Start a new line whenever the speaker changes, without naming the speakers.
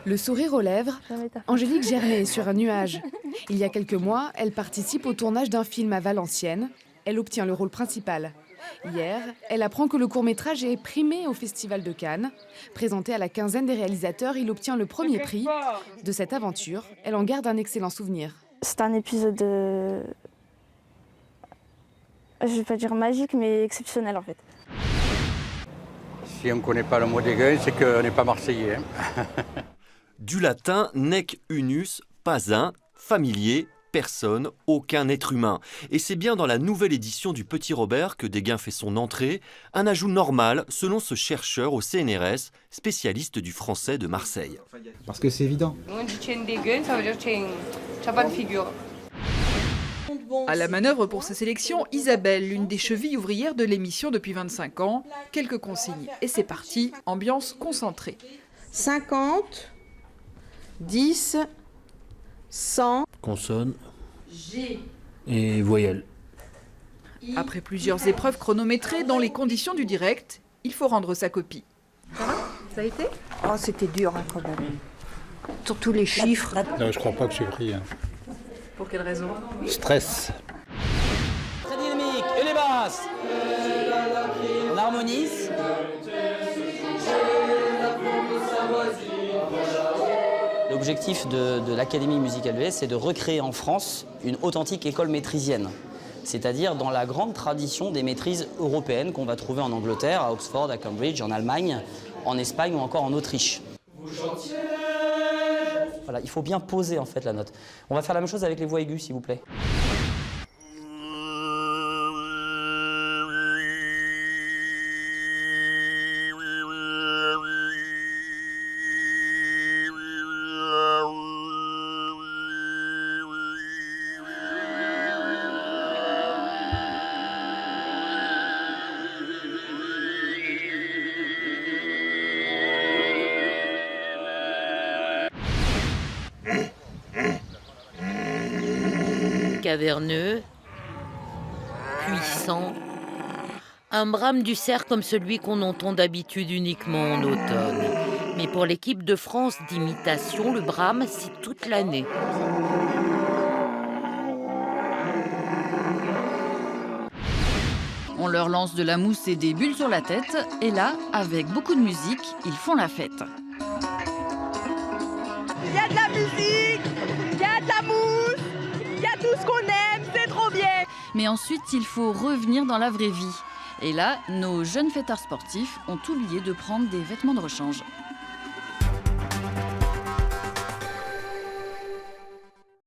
Le sourire aux lèvres, Angélique Gernet est sur un nuage. Il y a quelques mois, elle participe au tournage d'un film à Valenciennes. Elle obtient le rôle principal. Hier, elle apprend que le court-métrage est primé au Festival de Cannes. Présenté à la quinzaine des réalisateurs, il obtient le premier prix. De cette aventure, elle en garde un excellent souvenir.
C'est un épisode, je vais pas dire magique, mais exceptionnel en fait.
Si on ne connaît pas le mot dégueu, c'est qu'on n'est pas marseillais.
Du latin nec unus, pas un, familier, personne, aucun être humain. Et c'est bien dans la nouvelle édition du Petit Robert que Déguin fait son entrée, un ajout normal selon ce chercheur au CNRS, spécialiste du français de Marseille.
Parce que c'est évident.
Quand tu tiens Déguin, ça veut dire que tu n'as pas de figure.
À la manœuvre pour sa sélection, Isabelle, l'une des chevilles ouvrières de l'émission depuis 25 ans. Quelques consignes et c'est parti, ambiance concentrée.
50, 10, 100.
Consonne et voyelle.
Après plusieurs épreuves chronométrées dans les conditions du direct, il faut rendre sa copie.
Ça a été? Oh, c'était dur hein, quand même. Surtout les chiffres.
Non, je crois pas que j'ai pris.
Pour quelle raison?
Stress.
Très dynamique. Et les basses. On harmonise. L'objectif de l'Académie musicale de l'Est, c'est de recréer en France une authentique école maîtrisienne. C'est-à-dire dans la grande tradition des maîtrises européennes qu'on va trouver en Angleterre, à Oxford, à Cambridge, en Allemagne, en Espagne ou encore en Autriche. Voilà, il faut bien poser en fait la note. On va faire la même chose avec les voix aiguës, s'il vous plaît.
Caverneux, puissant, un brame du cerf comme celui qu'on entend d'habitude uniquement en automne. Mais pour l'équipe de France d'imitation, le brame, c'est toute l'année.
On leur lance de la mousse et des bulles sur la tête, et là, avec beaucoup de musique, ils font la fête.
Il y a de la musique, il y a de la mousse, il y a tout ce qu'on aime, c'est trop bien.
Mais ensuite, il faut revenir dans la vraie vie. Et là, nos jeunes fêtards sportifs ont oublié de prendre des vêtements de rechange.